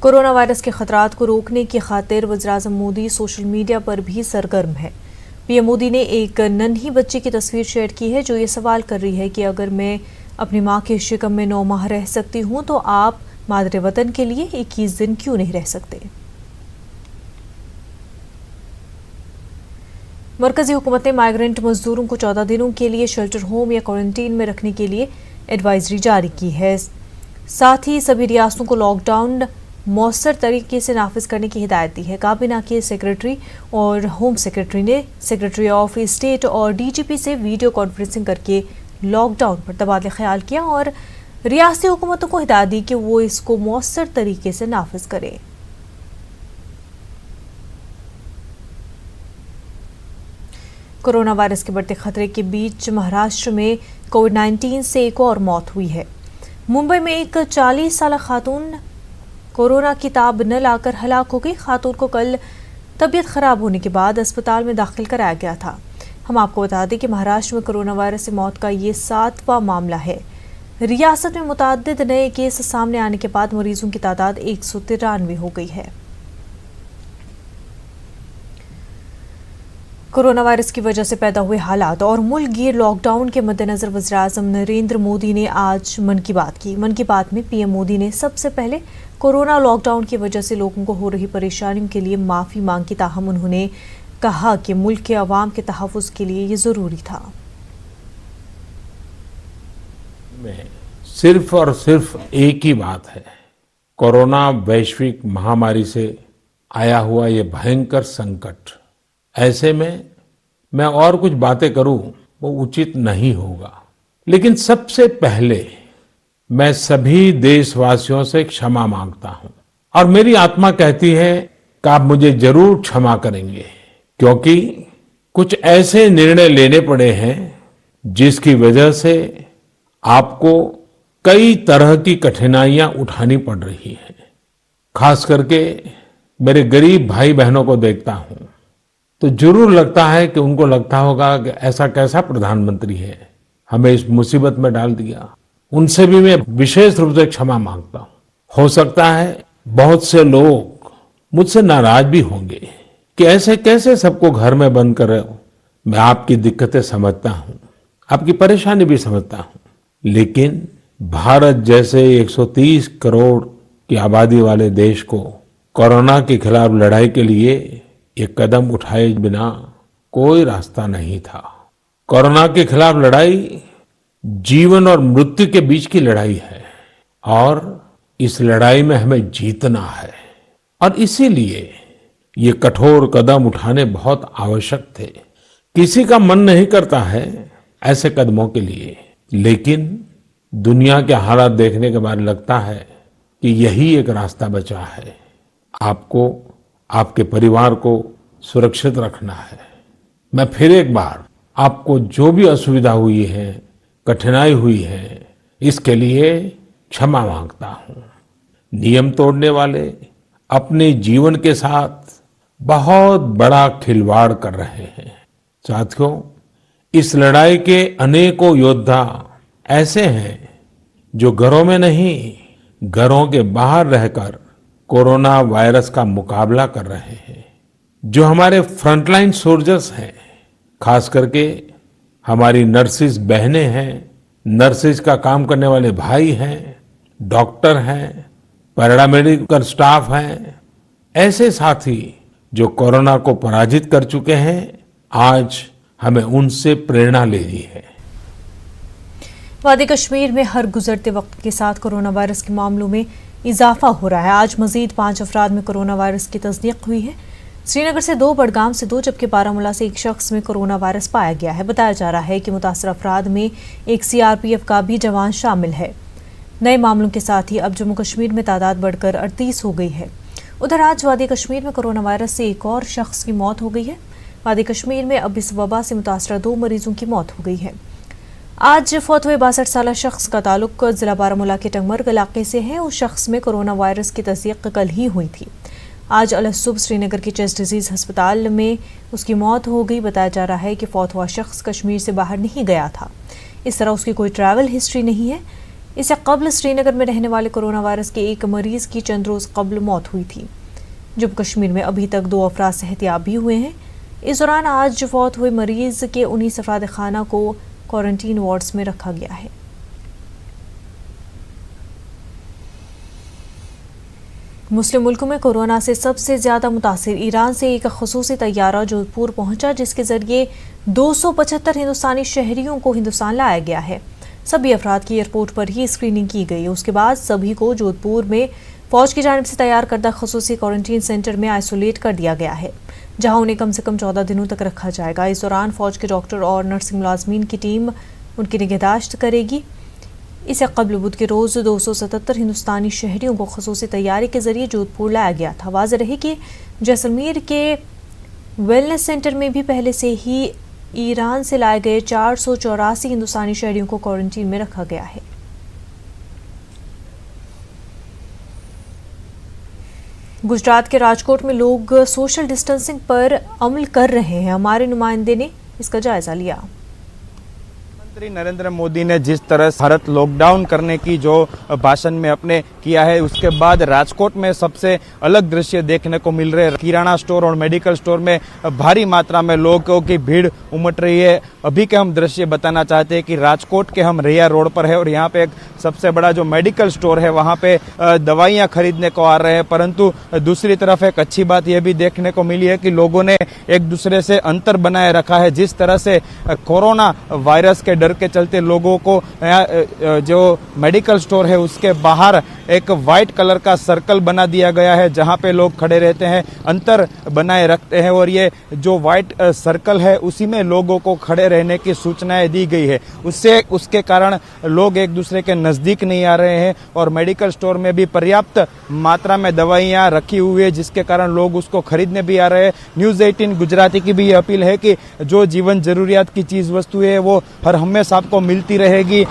Corona virus के खतरात को रोकने की खातिर वज़ीर-ए-आज़म मोदी सोशल मीडिया पर भी सरगर्म है। पीएम मोदी ने एक नन्ही बच्ची की तस्वीर शेयर की है जो ये सवाल कर रही है कि अगर मैं अपनी मां के शिकम में 9 माह रह सकती हूं तो आप मादरे वतन के लिए 21 दिन क्यों नहीं रह सकते। मरकजी हुकूमत ने माइग्रेंट मजदूरों को 14 दिनों के लिए शेल्टर होम या क्वारंटीन में रखने के लिए एडवाइजरी जारी की है। साथ ही सभी रियासतों को लॉकडाउन मौसर तरीके से नाफिज करने की हिदायत दी है। काबीना के सेक्रेटरी और होम सेक्रेटरी ने सेक्रेटरी ऑफ स्टेट और डीजीपी से वीडियो कॉन्फ्रेंसिंग करके लॉकडाउन पर तबादला ख्याल किया और रियासती हुकूमतों को हिदायत दी कि वो इसको मौसर तरीके से नाफिज करें। कोरोना वायरस के बढ़ते खतरे के बीच महाराष्ट्र में कोविड-19 से एक और मौत हुई है। मुंबई में एक 40 साल खातून कोरोना की ताब न लाकर हलाक हो गई। खातून को कल तबीयत खराब होने के बाद अस्पताल में दाखिल कराया गया था। हम आपको बता दें कि महाराष्ट्र में कोरोना वायरस से मौत का ये 7वां मामला है। रियासत में मुतअद्दिद नए केस सामने आने के बाद मरीजों की तादाद 193 हो गई है। कोरोना वायरस की वजह से पैदा हुए हालात और मुल्क गिर लॉकडाउन के मद्देनजर वज़ीर-ए-आज़म नरेंद्र मोदी ने आज मन की बात की। मन की बात में पीएम मोदी ने सबसे पहले कोरोना लॉकडाउन की वजह से लोगों को हो रही परेशानियों के लिए माफ़ी मांगी। ताहम उन्होंने कहा कि मुल्क के अवाम के तहफ़्फ़ुज़ के लिए ये ज़रूरी था। सिर्फ और सिर्फ एक ही बात है, कोरोना वैश्विक महामारी से आया हुआ ये भयंकर संकट। ऐसे में मैं और कुछ बातें करूं वो उचित नहीं होगा, लेकिन सबसे पहले मैं सभी देशवासियों से क्षमा मांगता हूं और मेरी आत्मा कहती है कि आप मुझे जरूर क्षमा करेंगे, क्योंकि कुछ ऐसे निर्णय लेने पड़े हैं जिसकी वजह से आपको कई तरह की कठिनाइयां उठानी पड़ रही हैं। खास करके मेरे गरीब भाई बहनों को देखता हूं तो जरूर लगता है कि उनको लगता होगा कि ऐसा कैसा प्रधानमंत्री है, हमें इस मुसीबत में डाल दिया। उनसे भी मैं विशेष रूप से क्षमा मांगता हूं। हो सकता है बहुत से लोग मुझसे नाराज भी होंगे कि ऐसे कैसे सबको घर में बंद कर रहे हो। मैं आपकी दिक्कतें समझता हूं, आपकी परेशानी भी समझता हूं, लेकिन भारत जैसे 130 करोड़ की आबादी वाले देश को कोरोना के खिलाफ लड़ाई के लिए एक कदम उठाए बिना कोई रास्ता नहीं था। कोरोना के खिलाफ लड़ाई जीवन और मृत्यु के बीच की लड़ाई है और इस लड़ाई में हमें जीतना है और इसीलिए ये कठोर कदम उठाने बहुत आवश्यक थे। किसी का मन नहीं करता है ऐसे कदमों के लिए, लेकिन दुनिया के हालात देखने के बाद लगता है कि यही एक रास्ता बचा है। आपको आपके परिवार को सुरक्षित रखना है। मैं फिर एक बार आपको जो भी असुविधा हुई है, कठिनाई हुई है, इसके लिए क्षमा मांगता हूं। नियम तोड़ने वाले अपने जीवन के साथ बहुत बड़ा खिलवाड़ कर रहे हैं। साथियों, इस लड़ाई के अनेकों योद्धा ऐसे हैं जो घरों में नहीं, घरों के बाहर रहकर कोरोना वायरस का मुकाबला कर रहे हैं। जो हमारे फ्रंटलाइन सोल्जर्स हैं, खास करके हमारी नर्सिस बहनें हैं, नर्सिस का काम करने वाले भाई हैं, डॉक्टर हैं, पैरामेडिकल स्टाफ हैं, ऐसे साथी जो कोरोना को पराजित कर चुके हैं, आज हमें उनसे प्रेरणा लेनी है। वादी कश्मीर में हर गुजरते वक्त के साथ कोरोना वायरस के मामलों में इजाफा हो रहा है। आज मजीद 5 अफराद में कोरोना वायरस की तस्दीक हुई है। श्रीनगर से 2, बडगाम से 2, जबकि बारामूला से एक शख्स में कोरोना वायरस पाया गया है। बताया जा रहा है कि मुतासर अफराद में एक सीआरपीएफ का भी जवान शामिल है। नए मामलों के साथ ही अब जम्मू कश्मीर में तादाद बढ़कर 38 हो गई है। उधर आज वादी कश्मीर में कोरोना वायरस से एक और शख्स की मौत हो गई है। वादी कश्मीर में अब इस वबा से मुतासर 2 मरीजों की मौत हो गई है। आज फौत हुए 62 साल शख्स का ताल्लुक जिला बारामूला के टंगमर्ग इलाके से है। उस शख्स में कोरोना वायरस की तस्दीक कल ही हुई थी। आज अलसुब श्रीनगर के चेस्ट डिजीज अस्पताल में उसकी मौत हो गई। बताया जा रहा है कि फौत हुआ शख्स कश्मीर से बाहर नहीं गया था। इस तरह उसकी कोई ट्रैवल हिस्ट्री नहीं है। इससे कबल श्रीनगर में रहने वाले कोरोना वायरस के एक मरीज की चंद रोज कबल मौत हुई थी। जम्मू कश्मीर में अभी तक 2 अफराद सेहतियाब भी हुए हैं। इस दौरान आज फौत हुए मरीज के 19 अफराद खाना को क्वारंटीन वार्ड्स में रखा गया है। मुस्लिम मुल्कों में कोरोना से सबसे ज्यादा मुतासिर ईरान से एक खसूसी तैयारा जोधपुर पहुंचा, जिसके जरिए 275 हिंदुस्तानी शहरियों को हिंदुस्तान लाया गया है। सभी अफराद की एयरपोर्ट पर ही स्क्रीनिंग की गई। उसके बाद सभी को जोधपुर में फौज की जानिब से तैयार करदा खसूसी क्वारंटीन सेंटर में आइसोलेट कर दिया गया है, जहां उन्हें कम से कम 14 दिनों तक रखा जाएगा। इस दौरान फौज के डॉक्टर और नर्सिंग मुलाजमीन की टीम उनकी निगहदाश्त करेगी। इससे कबल बुध के रोज 277 हिंदुस्तानी शहरियों को खसूसी तैयारी के जरिए जोधपुर लाया गया था। वाज़ेह रहे कि जैसलमेर के वेलनेस सेंटर में भी पहले से ही ईरान से लाए गए 484 हिंदुस्तानी शहरियों को क्वारंटीन में रखा गया है। गुजरात के राजकोट में लोग सोशल डिस्टेंसिंग पर अमल कर रहे हैं। हमारे नुमाइंदे ने इसका जायजा लिया। प्रधानमंत्री नरेंद्र मोदी ने जिस तरह भारत लॉकडाउन करने की जो भाषण में अपने किया है, उसके बाद राजकोट में सबसे अलग दृश्य देखने को मिल रहे हैं। किराना स्टोर और मेडिकल स्टोर में भारी मात्रा में लोगों की भीड़ उमड़ रही है। अभी के हम दृश्य बताना चाहते हैं कि राजकोट के हम रैया रोड पर है और यहाँ पे एक सबसे बड़ा जो मेडिकल स्टोर है वहाँ पे दवाइयाँ खरीदने को आ रहे हैं, परंतु दूसरी तरफ एक अच्छी बात यह भी देखने को मिली है कि लोगों ने एक दूसरे से अंतर बनाए रखा है। जिस तरह से कोरोना वायरस के डर के चलते लोगों को जो मेडिकल स्टोर है उसके बाहर एक व्हाइट कलर का सर्कल बना दिया गया है, जहां पे लोग खड़े रहते हैं, अंतर बनाए रखते हैं और ये जो व्हाइट सर्कल है उसी में लोगों को खड़े रहने की सूचनाएं दी गई है। उसके कारण लोग एक दूसरे के नजदीक नहीं आ रहे हैं और मेडिकल स्टोर में भी पर्याप्त मात्रा में दवाइयां रखी हुई है, जिसके कारण लोग उसको खरीदने भी आ रहे हैं। न्यूज़ 18 गुजराती की भी अपील है कि जो जीवन जरूरियात की चीज वस्तु है वो हर हमेशा आपको मिलती रहेगी।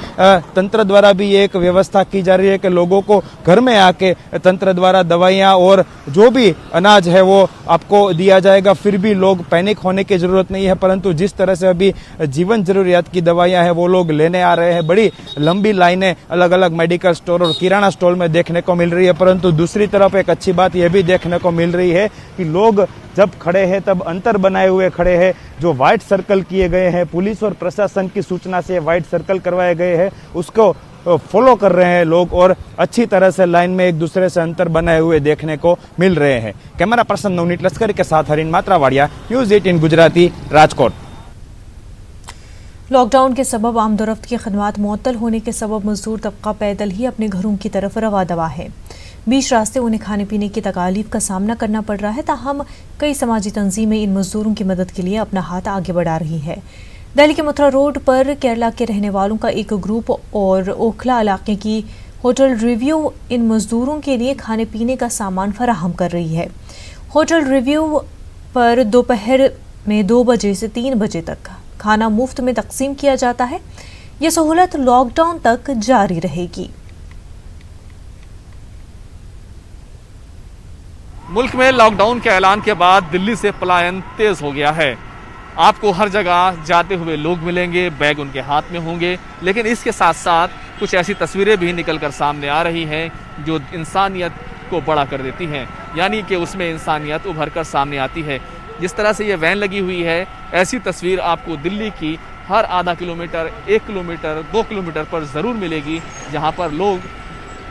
तंत्र द्वारा भी एक व्यवस्था की जा रही है कि लोगों को घर में आके तंत्र द्वारा दवाइयां और जो भी अनाज है वो आपको दिया जाएगा। फिर भी लोग पैनिक होने की जरूरत नहीं है, परंतु जिस तरह से अभी जीवन जरूरियात की दवाइयां हैं वो लोग लेने आ रहे हैं। बड़ी लंबी लाइनें अलग अलग मेडिकल स्टोर और किराना स्टोर में देखने को मिल रही है, परंतु दूसरी तरफ एक अच्छी बात यह भी देखने को मिल रही है कि लोग जब खड़े हैं तब अंतर बनाए हुए खड़े हैं। जो व्हाइट सर्कल किए गए हैं, पुलिस और प्रशासन की सूचना से व्हाइट सर्कल करवाए गए हैं, उसको फॉलो कर रहे हैं लोग और अच्छी तरह से लाइन में एक दूसरे से अंतर बनाए हुए देखने को मिल रहे हैं। कैमरा पर्सन नवनीत लश्करी के साथ हरीन मात्रावाड़िया, न्यूज़ 18 गुजराती, राजकोट। लॉकडाउन के सबब आमदोरफ्त की खदमात मुअत्तल होने के सबब मजदूर तबका पैदल ही अपने घरों की तरफ रवा दवा है। बीच रास्ते उन्हें खाने पीने की तकालीफ का सामना करना पड़ रहा है। ताहम कई समाजी तंजीमें इन मजदूरों की मदद के लिए अपना हाथ आगे बढ़ा रही है। दिल्ली के मथुरा रोड पर केरला के रहने वालों का एक ग्रुप और ओखला इलाके की होटल रिव्यू इन मजदूरों के लिए खाने पीने का सामान फराहम कर रही है। होटल रिव्यू पर दोपहर में 2 बजे से 3 बजे तक खाना मुफ्त में तकसीम किया जाता है। ये सहूलत लॉकडाउन तक जारी रहेगी। मुल्क में लॉकडाउन के ऐलान के बाद दिल्ली से पलायन तेज हो गया है। आपको हर जगह जाते हुए लोग मिलेंगे, बैग उनके हाथ में होंगे, लेकिन इसके साथ साथ कुछ ऐसी तस्वीरें भी निकलकर सामने आ रही हैं जो इंसानियत को बड़ा कर देती हैं, यानी कि उसमें इंसानियत उभर कर सामने आती है। जिस तरह से ये वैन लगी हुई है, ऐसी तस्वीर आपको दिल्ली की हर आधा किलोमीटर, 1 किलोमीटर, 2 किलोमीटर पर ज़रूर मिलेगी, जहाँ पर लोग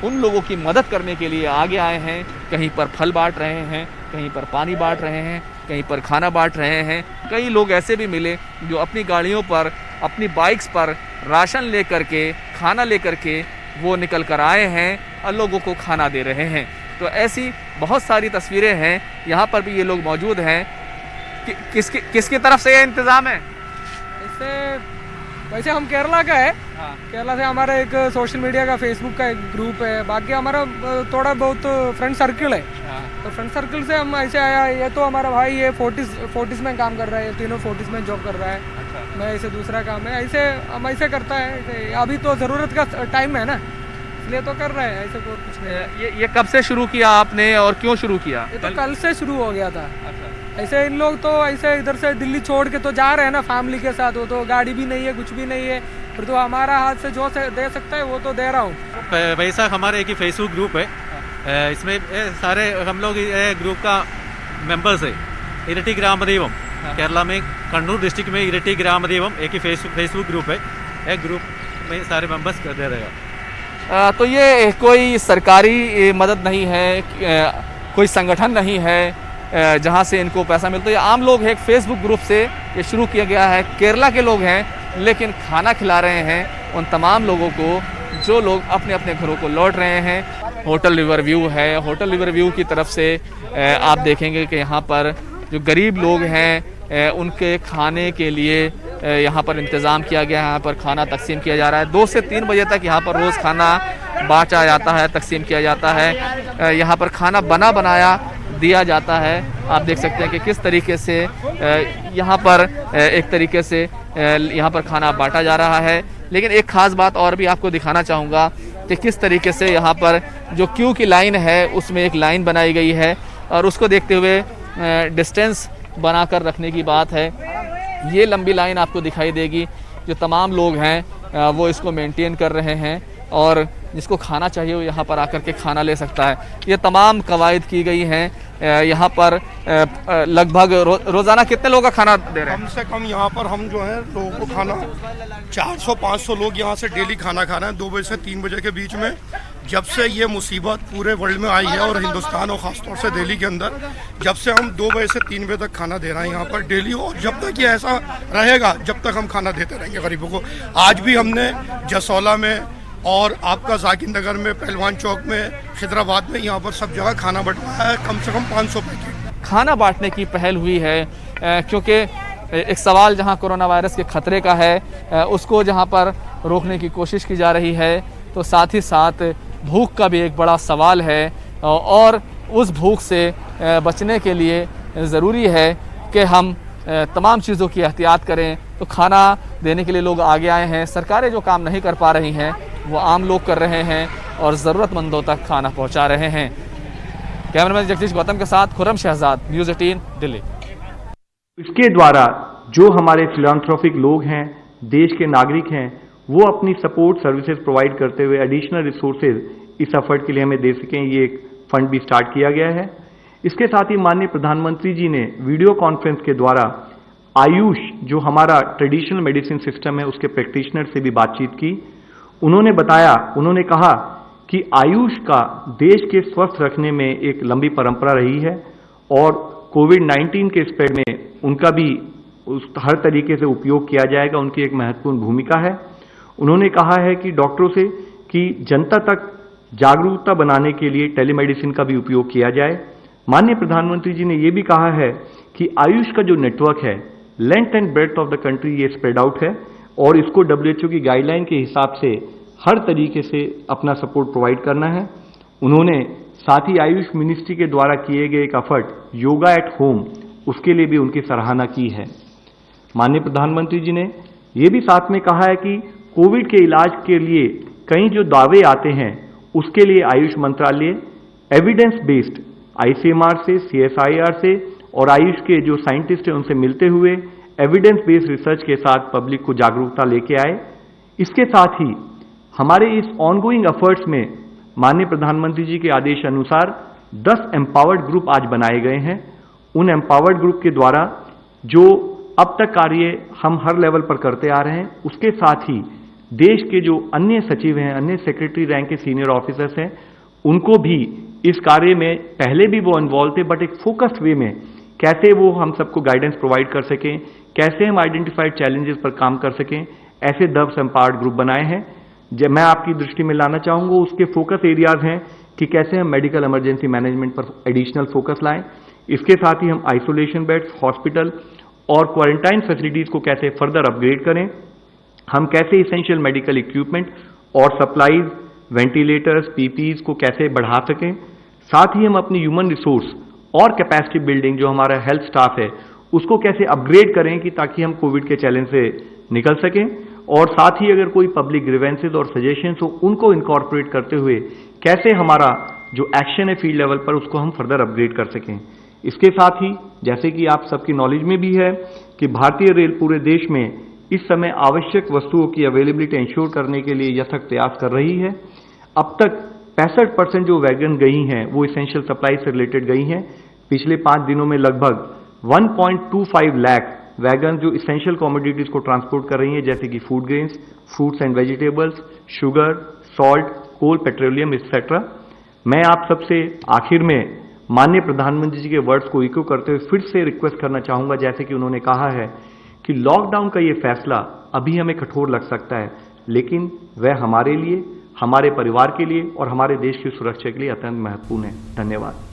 उन लोगों की मदद करने के लिए आगे आए हैं। कहीं पर फल बांट रहे हैं, कहीं पर पानी बांट रहे हैं, कहीं पर खाना बांट रहे हैं। कई लोग ऐसे भी मिले जो अपनी गाड़ियों पर, अपनी बाइक्स पर राशन लेकर के, खाना लेकर के वो निकल कर आए हैं और लोगों को खाना दे रहे हैं। तो ऐसी बहुत सारी तस्वीरें हैं। यहाँ पर भी ये लोग मौजूद हैं। किसकी तरफ से ये इंतज़ाम है? वैसे हम केरला का है। हाँ। केरला से हमारा एक सोशल मीडिया का, फेसबुक का एक ग्रुप है। बाकी हमारा थोड़ा बहुत फ्रेंड सर्कल है। हाँ। तो फ्रेंड सर्कल से हम ऐसे आया। ये तो हमारा भाई ये फोर्टिस में काम कर रहा है, तीनों फोर्टिस में जॉब कर रहा है। अच्छा। मैं ऐसे दूसरा काम है, ऐसे हम ऐसे करता है। अभी तो ज़रूरत का टाइम है ना, इसलिए तो कर रहे हैं। ऐसे कुछ नहीं। ये कब से शुरू किया आपने और क्यों शुरू किया? ये तो कल से शुरू हो गया था। अच्छा। ऐसे इन लोग तो ऐसे इधर से दिल्ली छोड़ के तो जा रहे हैं ना फैमिली के साथ। वो तो गाड़ी भी नहीं है, कुछ भी नहीं है, फिर तो हमारा हाथ से जो से दे सकता है वो तो दे रहा हूँ। वैसा हमारे एक फेसबुक ग्रुप है, इसमें सारे हम लोग ग्रुप का मेंबर्स है। इरटी ग्राम देवम, केरला में कन्नूर डिस्ट्रिक्ट में इरटी ग्राम देवम एक ही फेसबुक ग्रुप है। एक ग्रुप में सारे मेंबर्स दे रहेगा। तो ये कोई सरकारी मदद नहीं है, कोई संगठन नहीं है जहाँ से इनको पैसा मिलता है। ये आम लोग हैं, एक फेसबुक ग्रुप से ये शुरू किया गया है। केरला के लोग हैं लेकिन खाना खिला रहे हैं उन तमाम लोगों को जो लोग अपने अपने घरों को लौट रहे हैं। होटल रिवरव्यू है, होटल रिवरव्यू की तरफ से आप देखेंगे कि यहाँ पर जो गरीब लोग हैं उनके खाने के लिए यहाँ पर इंतज़ाम किया गया है। यहाँ पर खाना तकसीम किया जा रहा है। 2 से 3 बजे तक यहाँ पर रोज़ खाना बांटा जाता है, तकसीम किया जाता है। यहाँ पर खाना बना बनाया दिया जाता है। आप देख सकते हैं कि किस तरीके से यहाँ पर एक तरीके से यहाँ पर खाना बांटा जा रहा है। लेकिन एक ख़ास बात और भी आपको दिखाना चाहूँगा कि किस तरीके से यहाँ पर जो क्यू की लाइन है उसमें एक लाइन बनाई गई है और उसको देखते हुए डिस्टेंस बनाकर रखने की बात है। ये लंबी लाइन आपको दिखाई देगी। जो तमाम लोग हैं वो इसको मेंटेन कर रहे हैं और जिसको खाना चाहिए वो यहाँ पर आकर के खाना ले सकता है। ये तमाम कवायद की गई हैं। यहाँ पर लगभग रोज़ाना कितने लोगों का खाना दे रहे हैं? कम से कम यहाँ पर हम जो है लोगों को खाना 400-500 लोग यहाँ से डेली खाना खा रहे हैं 2 बजे से 3 बजे के बीच में। जब से ये मुसीबत पूरे वर्ल्ड में आई है और हिंदुस्तान और ख़ासतौर से दिल्ली के अंदर, जब से हम 2 बजे से 3 बजे तक खाना दे रहे हैं यहाँ पर डेली, और जब तक ये ऐसा रहेगा जब तक हम खाना देते रहेंगे गरीबों को। आज भी हमने जसोला में और आपका जाकिर नगर में, पहलवान चौक में, खिदराबाद में, यहाँ पर सब जगह खाना बंटवाया है। कम से कम 500 पैकेट खाना बांटने की पहल हुई है क्योंकि एक सवाल जहां कोरोना वायरस के खतरे का है उसको जहां पर रोकने की कोशिश की जा रही है, तो साथ ही साथ भूख का भी एक बड़ा सवाल है और उस भूख से बचने के लिए ज़रूरी है कि हम तमाम चीज़ों की एहतियात करें। तो खाना देने के लिए लोग आगे आए हैं। सरकारें जो काम नहीं कर पा रही हैं वो आम लोग कर रहे हैं और ज़रूरतमंदों तक खाना पहुंचा रहे हैं। कैमरामैन जगदीश गौतम के साथ खुर्रम शहजाद, न्यूज़ 18 दिल्ली। इसके द्वारा जो हमारे फिलैंथ्रोपिक लोग हैं, देश के नागरिक हैं, वो अपनी सपोर्ट सर्विसेज प्रोवाइड करते हुए एडिशनल रिसोर्सेज इस एफर्ट के लिए हमें दे सकें, ये एक फंड भी स्टार्ट किया गया है। इसके साथ ही माननीय प्रधानमंत्री जी ने वीडियो कॉन्फ्रेंस के द्वारा आयुष जो हमारा ट्रेडिशनल मेडिसिन सिस्टम है उसके प्रैक्टिशनर से भी बातचीत की। उन्होंने कहा कि आयुष का देश के स्वस्थ रखने में एक लंबी परंपरा रही है और कोविड-19 के स्प्रेड में उनका भी हर तरीके से उपयोग किया जाएगा, उनकी एक महत्वपूर्ण भूमिका है। उन्होंने कहा है कि डॉक्टरों से कि जनता तक जागरूकता बनाने के लिए टेलीमेडिसिन का भी उपयोग किया जाए। माननीय प्रधानमंत्री जी ने यह भी कहा है कि आयुष का जो नेटवर्क है length and breadth of the country ये स्प्रेड आउट है और इसको WHO की गाइडलाइन के हिसाब से हर तरीके से अपना सपोर्ट प्रोवाइड करना है। उन्होंने साथ ही आयुष मिनिस्ट्री के द्वारा किए गए एक एफर्ट योगा एट होम, उसके लिए भी उनकी सराहना की है। माननीय प्रधानमंत्री जी ने यह भी साथ में कहा है कि कोविड के इलाज के लिए कई जो दावे आते हैं उसके लिए आयुष मंत्रालय एविडेंस बेस्ड ICMR से, CSIR से और आयुष के जो साइंटिस्ट हैं उनसे मिलते हुए एविडेंस बेस्ड रिसर्च के साथ पब्लिक को जागरूकता लेके आए। इसके साथ ही हमारे इस ऑनगोइंग एफर्ट्स में माननीय प्रधानमंत्री जी के आदेश अनुसार 10 एम्पावर्ड ग्रुप आज बनाए गए हैं। उन एम्पावर्ड ग्रुप के द्वारा जो अब तक कार्य हम हर लेवल पर करते आ रहे हैं, उसके साथ ही देश के जो अन्य सचिव हैं, अन्य सेक्रेटरी रैंक के सीनियर ऑफिसर्स हैं, उनको भी इस कार्य में पहले भी वो इन्वॉल्व थे, बट एक फोकस्ड वे में कैसे वो हम सबको गाइडेंस प्रोवाइड कर सकें, कैसे हम आइडेंटिफाइड चैलेंजेस पर काम कर सकें, ऐसे 10 एम्पावर्ड ग्रुप बनाए हैं। जब मैं आपकी दृष्टि में लाना चाहूँगा उसके फोकस एरियाज हैं कि कैसे हम मेडिकल इमरजेंसी मैनेजमेंट पर एडिशनल फोकस लाएं। इसके साथ ही हम आइसोलेशन बेड्स, हॉस्पिटल और क्वारंटाइन फैसिलिटीज़ को कैसे फर्दर अपग्रेड करें, हम कैसे इसेंशियल मेडिकल इक्विपमेंट और सप्लाईज, वेंटिलेटर्स, PPEs को कैसे बढ़ा सकें। साथ ही हम अपनी ह्यूमन रिसोर्स और कैपेसिटी बिल्डिंग जो हमारा हेल्थ स्टाफ है उसको कैसे अपग्रेड करें कि ताकि हम कोविड के चैलेंज से निकल सकें। और साथ ही अगर कोई पब्लिक ग्रीवेंसेज और सजेशंस हो उनको इनकॉर्पोरेट करते हुए कैसे हमारा जो एक्शन है फील्ड लेवल पर उसको हम फर्दर अपग्रेड कर सकें। इसके साथ ही जैसे कि आप सबकी नॉलेज में भी है कि भारतीय रेल पूरे देश में इस समय आवश्यक वस्तुओं की अवेलेबिलिटी इंश्योर करने के लिए यथक प्रयास कर रही है। अब तक 65% जो वैगन गई हैं वो इसेंशियल सप्लाई से रिलेटेड गई हैं। पिछले 5 दिनों में लगभग 1.25 लाख वैगन जो इसेंशियल कमोडिटीज को ट्रांसपोर्ट कर रही हैं, जैसे कि food grains, fruits and vegetables, sugar, salt, coal, petroleum etcetera. मैं आप सबसे आखिर में माननीय प्रधानमंत्री जी के वर्ड्स को इको करते हुए फिर से रिक्वेस्ट करना चाहूंगा, जैसे कि उन्होंने कहा है कि लॉकडाउन का ये फैसला अभी हमें कठोर लग सकता है, लेकिन वह हमारे लिए, हमारे परिवार के लिए और हमारे देश की सुरक्षा के लिए अत्यंत महत्वपूर्ण है। धन्यवाद।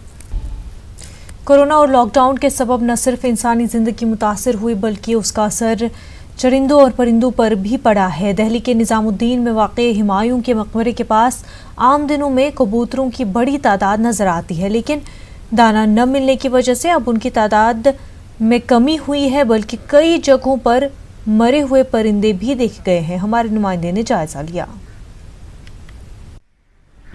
कोरोना और लॉकडाउन के सबब न सिर्फ इंसानी जिंदगी मुतासिर हुई बल्कि उसका असर चरिंदों और परिंदों पर भी पड़ा है। दिल्ली के निजामुद्दीन में वाक़े हुमायूं के मकबरे के पास आम दिनों में कबूतरों की बड़ी तादाद नजर आती है, लेकिन दाना न मिलने की वजह से अब उनकी तादाद में कमी हुई है, बल्कि कई जगहों पर मरे हुए परिंदे भी देखे गए हैं। हमारे नुमाइंदे ने जायजा लिया।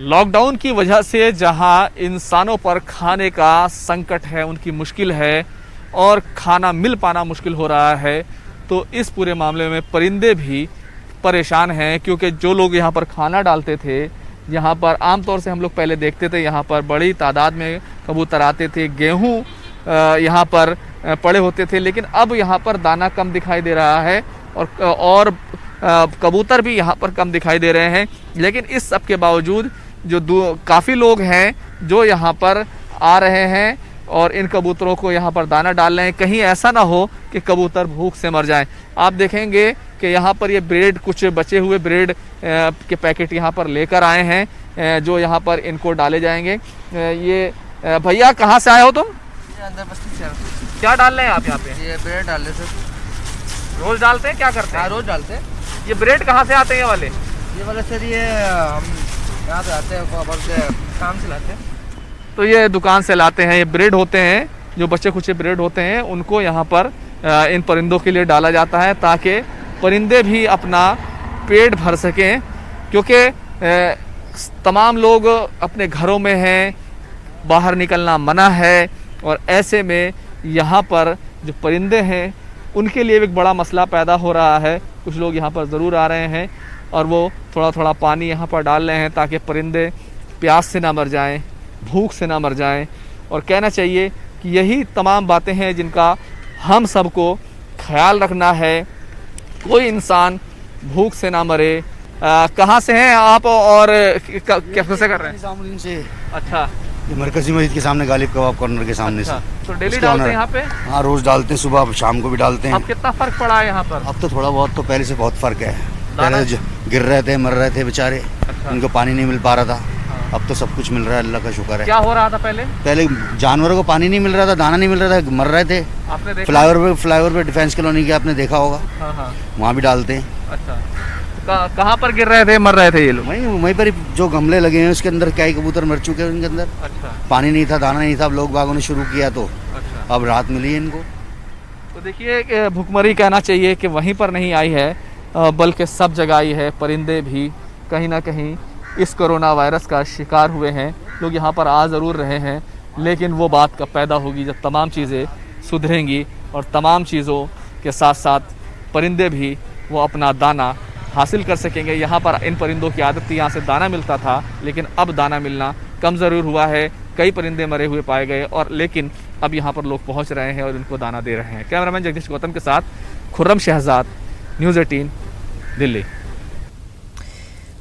लॉकडाउन की वजह से जहां इंसानों पर खाने का संकट है, उनकी मुश्किल है और खाना मिल पाना मुश्किल हो रहा है, तो इस पूरे मामले में परिंदे भी परेशान हैं, क्योंकि जो लोग यहाँ पर खाना डालते थे, यहाँ पर आमतौर से हम लोग पहले देखते थे यहाँ पर बड़ी तादाद में कबूतर आते थे, गेहूँ यहाँ पर पड़े होते थे, लेकिन अब यहाँ पर दाना कम दिखाई दे रहा है और कबूतर भी यहाँ पर कम दिखाई दे रहे हैं। लेकिन इस सब के बावजूद जो काफ़ी लोग हैं जो यहाँ पर आ रहे हैं और इन कबूतरों को यहाँ पर दाना डाल रहे हैं, कहीं ऐसा ना हो कि कबूतर भूख से मर जाएं। आप देखेंगे कि यहाँ पर ये ब्रेड, कुछ बचे हुए ब्रेड के पैकेट यहाँ पर लेकर आए हैं जो यहाँ पर इनको डाले जाएंगे। ये भैया कहाँ से आए हो तुम? अंदर बस्ती से। क्या डाल रहे हैं आप यहाँ पे? ये ब्रेड डाल रहे सर। रोज डालते हैं? क्या करते हैं? रोज डालते हैं। ये ब्रेड कहाँ से आते हैं? ये वाले सर ये हम यहाँ से आते हैं, काम से लाते हैं। तो ये दुकान से लाते हैं। ये ब्रेड होते हैं, जो बच्चे कुचे ब्रेड होते हैं, उनको यहाँ पर इन परिंदों के लिए डाला जाता है ताकि परिंदे भी अपना पेट भर सकें, क्योंकि तमाम लोग अपने घरों में हैं, बाहर निकलना मना है और ऐसे में यहाँ पर जो परिंदे हैं उनके लिए एक बड़ा मसला पैदा हो रहा है। कुछ लोग यहाँ पर ज़रूर आ रहे हैं और वो थोड़ा थोड़ा पानी यहाँ पर डाल रहे हैं ताकि परिंदे प्यास से ना मर जाएं, भूख से ना मर जाएं। और कहना चाहिए कि यही तमाम बातें हैं जिनका हम सबको ख्याल रखना है, कोई इंसान भूख से ना मरे। कहाँ से हैं आप और कैसे कर रहे हैं? निजामुद्दीन से। अच्छा, मरकजी मस्जिद के सामने गालिब कबाब कॉर्नर के सामने से। तो डेली डालते हैं यहाँ पे? हाँ, रोज डालते हैं, सुबह शाम को भी डालते हैं। अब कितना फर्क पड़ा है यहाँ पर? अब तो थोड़ा बहुत, तो पहले से बहुत फर्क है। पहले गिर रहे थे, मर रहे थे बेचारे। अच्छा। उनको पानी नहीं मिल पा रहा था। हाँ। अब तो सब कुछ मिल रहा है, अल्लाह का शुक्र है। क्या हो रहा था पहले? पहले जानवरों को पानी नहीं मिल रहा था, दाना नहीं मिल रहा था, मर रहे थे। आपने फ्लाईओवर पे डिफेंस कॉलोनी के आपने देखा होगा। हाँ। वहाँ भी डालते हैं। अच्छा, कहाँ पर गिर रहे थे, मर रहे थे ये लोग? वहीं पर जो गमले लगे हैं उसके अंदर क्या ही कबूतर मर चुके हैं उनके अंदर। अच्छा। पानी नहीं था, दाना नहीं था, अब लोग बागों ने शुरू किया तो अच्छा। अब राहत मिली है इनको। तो देखिए, भुखमरी कहना चाहिए कि वहीं पर नहीं आई है, बल्कि सब जगह आई है। परिंदे भी कहीं ना कहीं इस कोरोना वायरस का शिकार हुए हैं। लोग यहाँ पर आ ज़रूर रहे हैं, लेकिन वो बात कब पैदा होगी जब तमाम चीज़ें सुधरेंगी और तमाम चीज़ों के साथ साथ परिंदे भी वो अपना दाना हासिल कर सकेंगे। यहाँ पर इन परिंदों की आदत थी, यहाँ से दाना मिलता था, लेकिन अब दाना मिलना कम ज़रूर हुआ है। कई परिंदे मरे हुए पाए गए और लेकिन अब यहाँ पर लोग पहुँच रहे हैं और इनको दाना दे रहे हैं। कैमरामैन जगदीश गौतम के साथ खुर्रम शहजाद, न्यूज़ 18 दिल्ली।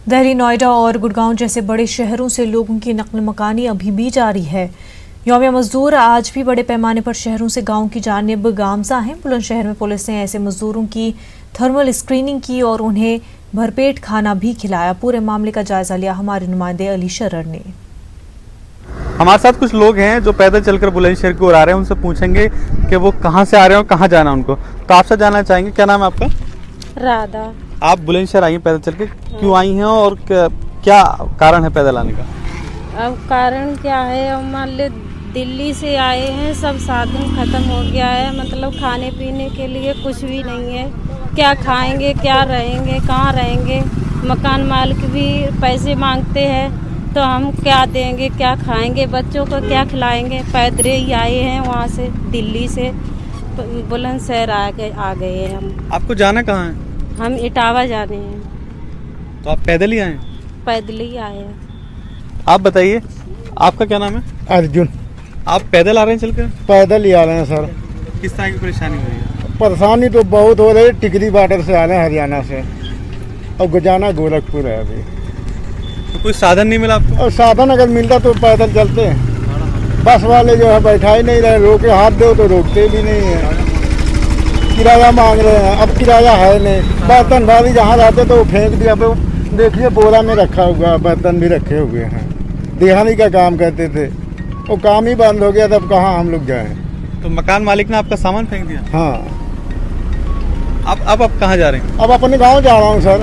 दिल्ली, नोएडा और गुड़गांव जैसे बड़े शहरों से लोगों की नक़ल मकानी अभी भी जारी है। यौम मज़दूर आज भी बड़े पैमाने पर शहरों से गांव की जानिब गामज़ा हैं। बुलंदशहर में पुलिस ने ऐसे मजदूरों की थर्मल स्क्रीनिंग की और उन्हें भरपेट खाना भी खिलाया। पूरे मामले का जायजा लिया हमारे नुमाइंदे अली शरर ने। हमारे साथ कुछ लोग हैं जो पैदल चलकर बुलंदशहर की ओर आ रहे हैं, उनसे पूछेंगे कि वो कहाँ से आ रहे हैं और कहाँ जाना उनको। तो आपसे जानना चाहेंगे, क्या नाम है आपका? राधा। आप बुलंदशहर आई हैं पैदल चल के, क्यों आई हैं और क्या कारण है पैदल आने का? अब कारण क्या है, मान ले दिल्ली से आए हैं, सब साधन खत्म हो गया है, मतलब खाने पीने के लिए कुछ भी नहीं है। क्या खाएंगे, क्या रहेंगे, कहाँ रहेंगे? मकान मालिक भी पैसे मांगते हैं तो हम क्या देंगे, क्या खाएंगे, बच्चों को क्या खिलाएंगे? पैदल ही आए हैं वहाँ से, दिल्ली से, बुलंदशहर आ गए हैं हम। आपको जाना कहाँ है? हम इटावा जाने हैं। तो आप पैदल ही आए? पैदल ही आए हैं। आप बताइए, आपका क्या नाम है? अर्जुन। आप पैदल आ रहे हैं चलकर? पैदल ही आ रहे हैं सर। किस तरह की परेशानी हो रही है? परेशानी तो बहुत हो रही है। टिकरी बॉर्डर से आ रहे हैं हरियाणा से, और गुजाना गोरखपुर है अभी। तो कोई साधन नहीं मिला आपको? और साधन अगर मिलता तो पैदल चलते हैं। बस वाले जो है बैठा ही नहीं रहे, रोके हाथ दो तो रोकते भी नहीं है। किराया मांग रहे हैं, अब किराया है नहीं। बर्तन भारी जहाँ रहते तो फेंक दिया, तो देखिए बोरा में रखा हुआ, बर्तन भी रखे हुए हैं। दिहाड़ी का काम करते थे, वो काम ही बंद हो गया, तब कहाँ हम लोग जाएं। तो मकान मालिक ने आपका सामान फेंक दिया? हाँ। अब कहाँ जा रहे हैं? अब अपने गांव जा रहा हूँ सर,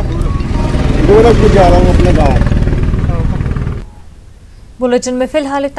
गोरखपुर जा रहा हूँ अपने गांव। बुलेटिन में फिलहाल इतना।